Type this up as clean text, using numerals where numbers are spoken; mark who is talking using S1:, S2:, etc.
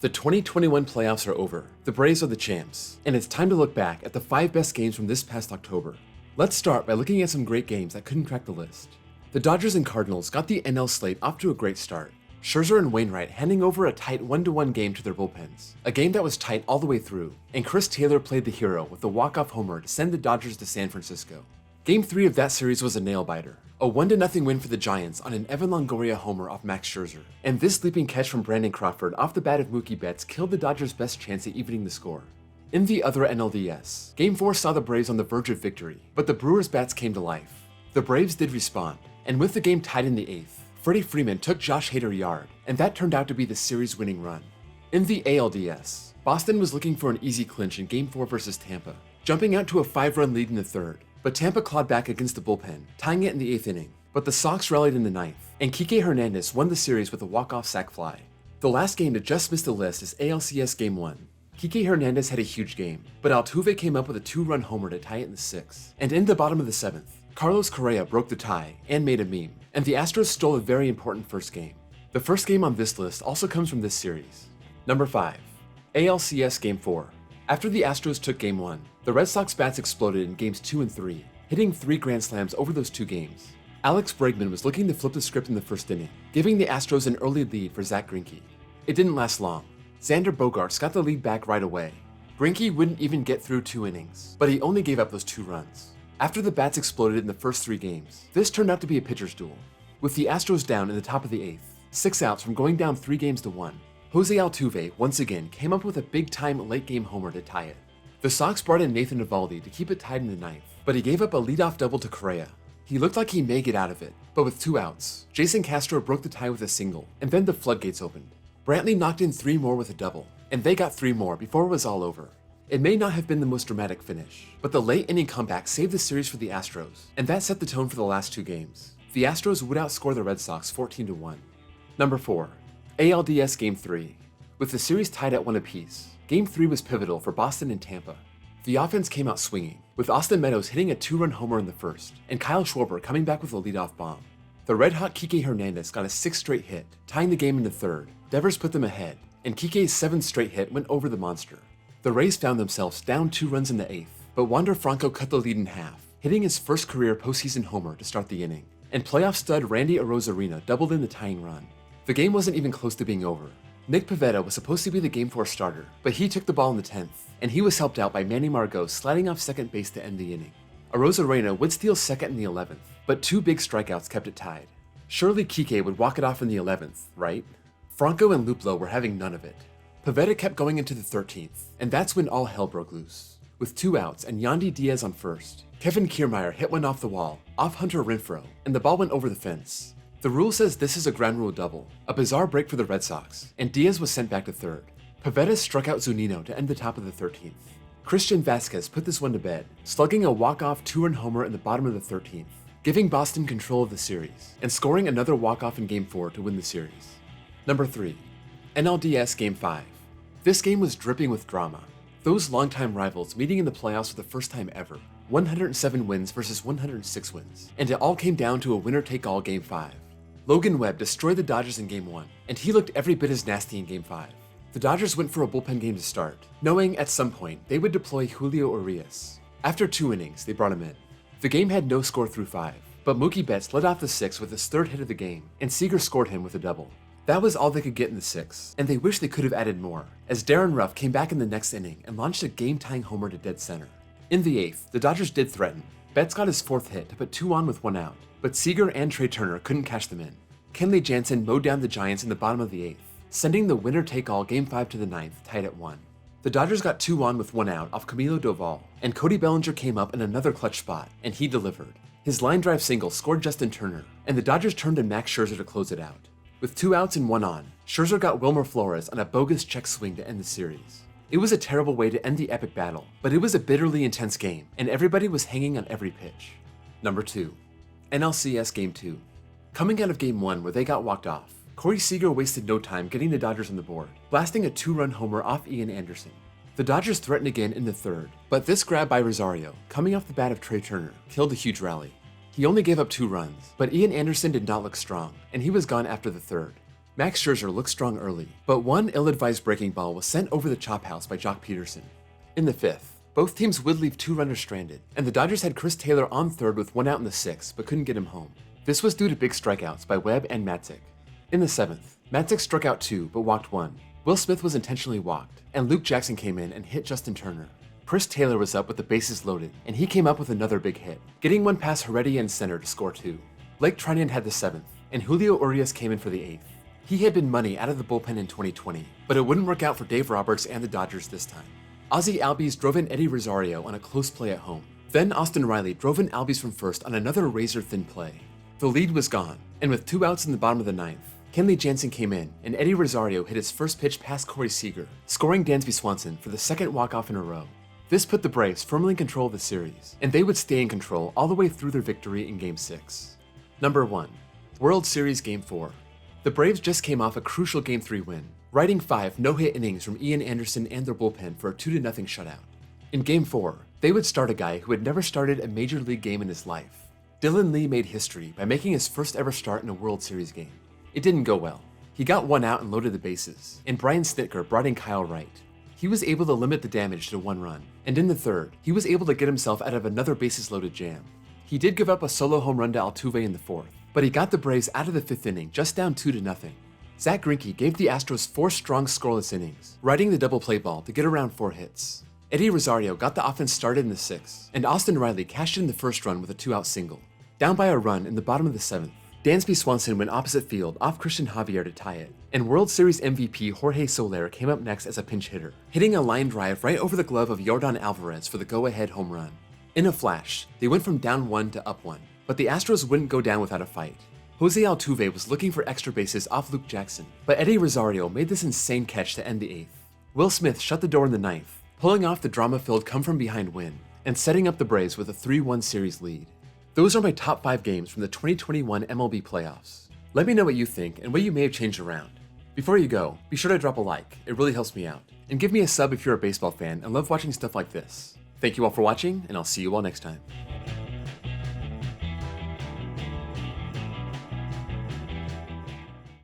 S1: The 2021 playoffs are over, the Braves are the champs, and it's time to look back at the 5 best games from this past October. Let's start by looking at some great games that couldn't crack the list. The Dodgers and Cardinals got the NL slate off to a great start. Scherzer and Wainwright handing over a tight 1-1 game to their bullpens, a game that was tight all the way through, and Chris Taylor played the hero with a walk-off homer to send the Dodgers to San Francisco. Game 3 of that series was a nail-biter, a 1-0 win for the Giants on an Evan Longoria homer off Max Scherzer, and this leaping catch from Brandon Crawford off the bat of Mookie Betts killed the Dodgers' best chance at evening the score. In the other NLDS, Game 4 saw the Braves on the verge of victory, but the Brewers' bats came to life. The Braves did respond, and with the game tied in the 8th, Freddie Freeman took Josh Hader yard, and that turned out to be the series-winning run. In the ALDS, Boston was looking for an easy clinch in Game 4 versus Tampa, jumping out to a 5-run lead in the 3rd, but Tampa clawed back against the bullpen, tying it in the 8th inning. But the Sox rallied in the 9th, and Kike Hernandez won the series with a walk-off sac fly. The last game to just miss the list is ALCS Game 1. Kike Hernandez had a huge game, but Altuve came up with a 2-run homer to tie it in the 6th. And in the bottom of the 7th, Carlos Correa broke the tie and made a meme, and the Astros stole a very important first game. The first game on this list also comes from this series. Number 5. ALCS Game 4. After the Astros took Game 1, the Red Sox bats exploded in Games 2 and 3, hitting 3 grand slams over those 2 games. Alex Bregman was looking to flip the script in the first inning, giving the Astros an early lead for Zach Greinke. It didn't last long. Xander Bogaerts got the lead back right away. Greinke wouldn't even get through 2 innings, but he only gave up those 2 runs. After the bats exploded in the first 3 games, this turned out to be a pitcher's duel. With the Astros down in the top of the 8th, 6 outs from going down 3 games to 1, Jose Altuve once again came up with a big-time late-game homer to tie it. The Sox brought in Nathan Eovaldi to keep it tied in the 9th, but he gave up a leadoff double to Correa. He looked like he may get out of it, but with 2 outs, Jason Castro broke the tie with a single, and then the floodgates opened. Brantley knocked in 3 more with a double, and they got 3 more before it was all over. It may not have been the most dramatic finish, but the late inning comeback saved the series for the Astros, and that set the tone for the last 2 games. The Astros would outscore the Red Sox 14-1. Number 4. ALDS Game 3. With the series tied at 1 apiece, Game 3 was pivotal for Boston and Tampa. The offense came out swinging, with Austin Meadows hitting a 2-run homer in the first, and Kyle Schwarber coming back with a leadoff bomb. The red-hot Kike Hernandez got a 6th straight hit, tying the game in the 3rd. Devers put them ahead, and Kike's 7th straight hit went over the monster. The Rays found themselves down 2 runs in the 8th, but Wander Franco cut the lead in half, hitting his first career postseason homer to start the inning, and playoff stud Randy Arozarena doubled in the tying run. The game wasn't even close to being over. Nick Pivetta was supposed to be the Game 4 starter, but he took the ball in the 10th, and he was helped out by Manny Margot sliding off second base to end the inning. Arozarena would steal second in the 11th, but 2 big strikeouts kept it tied. Surely Kike would walk it off in the 11th, right? Franco and Luplow were having none of it. Pivetta kept going into the 13th, and that's when all hell broke loose. With 2 outs and Yandy Diaz on first, Kevin Kiermaier hit one off the wall, off Hunter Renfroe, and the ball went over the fence. The rule says this is a ground rule double, a bizarre break for the Red Sox, and Diaz was sent back to 3rd. Pivetta struck out Zunino to end the top of the 13th. Christian Vasquez put this one to bed, slugging a walk-off 2-run homer in the bottom of the 13th, giving Boston control of the series, and scoring another walk-off in Game 4 to win the series. Number 3. NLDS Game 5. This game was dripping with drama. Those longtime rivals meeting in the playoffs for the first time ever. 107 wins versus 106 wins, and it all came down to a winner-take-all Game 5. Logan Webb destroyed the Dodgers in Game 1, and he looked every bit as nasty in Game 5. The Dodgers went for a bullpen game to start, knowing at some point they would deploy Julio Urias. After 2 innings, they brought him in. The game had no score through 5, but Mookie Betts led off the 6th with his 3rd hit of the game, and Seager scored him with a double. That was all they could get in the 6th, and they wish they could have added more, as Darren Ruff came back in the next inning and launched a game-tying homer to dead center. In the 8th, the Dodgers did threaten. Betts got his 4th hit to put 2 on with 1 out, but Seager and Trey Turner couldn't cash them in. Kenley Jansen mowed down the Giants in the bottom of the 8th, sending the winner-take-all Game 5 to the 9th, tied at 1. The Dodgers got 2 on with 1 out off Camilo Doval, and Cody Bellinger came up in another clutch spot, and he delivered. His line drive single scored Justin Turner, and the Dodgers turned to Max Scherzer to close it out. With 2 outs and 1 on, Scherzer got Wilmer Flores on a bogus check swing to end the series. It was a terrible way to end the epic battle, but it was a bitterly intense game, and everybody was hanging on every pitch. Number 2. NLCS Game 2. Coming out of Game 1 where they got walked off, Corey Seager wasted no time getting the Dodgers on the board, blasting a 2-run homer off Ian Anderson. The Dodgers threatened again in the 3rd, but this grab by Rosario, coming off the bat of Trey Turner, killed a huge rally. He only gave up 2 runs, but Ian Anderson did not look strong, and he was gone after the 3rd. Max Scherzer looked strong early, but one ill-advised breaking ball was sent over the chop house by Jock Peterson. In the 5th, both teams would leave 2 runners stranded, and the Dodgers had Chris Taylor on third with 1 out in the 6th, but couldn't get him home. This was due to big strikeouts by Webb and Matzik. In the 7th, Matzik struck out 2 but walked 1. Will Smith was intentionally walked, and Luke Jackson came in and hit Justin Turner. Chris Taylor was up with the bases loaded, and he came up with another big hit, getting one past Heredia in center to score 2. Blake Treinen had the 7th, and Julio Urias came in for the 8th. He had been money out of the bullpen in 2020, but it wouldn't work out for Dave Roberts and the Dodgers this time. Ozzie Albies drove in Eddie Rosario on a close play at home. Then Austin Riley drove in Albies from first on another razor-thin play. The lead was gone, and with 2 outs in the bottom of the 9th, Kenley Jansen came in, and Eddie Rosario hit his first pitch past Corey Seager, scoring Dansby Swanson for the 2nd walk-off in a row. This put the Braves firmly in control of the series, and they would stay in control all the way through their victory in Game 6. Number 1. World Series Game 4. The Braves just came off a crucial Game 3 win, riding 5 no-hit innings from Ian Anderson and their bullpen for a 2-0 shutout. In Game 4, they would start a guy who had never started a major league game in his life. Dylan Lee made history by making his first ever start in a World Series game. It didn't go well. He got 1 out and loaded the bases, and Brian Snitker brought in Kyle Wright. He was able to limit the damage to 1 run, and in the 3rd, he was able to get himself out of another bases-loaded jam. He did give up a solo home run to Altuve in the 4th, but he got the Braves out of the 5th inning just down 2-0. Zach Greinke gave the Astros 4 strong scoreless innings, riding the double play ball to get around 4 hits. Eddie Rosario got the offense started in the 6th, and Austin Riley cashed in the first run with a 2-out single. Down by a run in the bottom of the 7th, Dansby Swanson went opposite field off Christian Javier to tie it, and World Series MVP Jorge Soler came up next as a pinch hitter, hitting a line drive right over the glove of Yordan Alvarez for the go-ahead home run. In a flash, they went from down 1 to up 1, but the Astros wouldn't go down without a fight. Jose Altuve was looking for extra bases off Luke Jackson, but Eddie Rosario made this insane catch to end the 8th. Will Smith shut the door in the 9th, pulling off the drama-filled come-from-behind win, and setting up the Braves with a 3-1 series lead. Those are my top 5 games from the 2021 MLB playoffs. Let me know what you think and what you may have changed around. Before you go, be sure to drop a like, it really helps me out, and give me a sub if you're a baseball fan and love watching stuff like this. Thank you all for watching, and I'll see you all next time.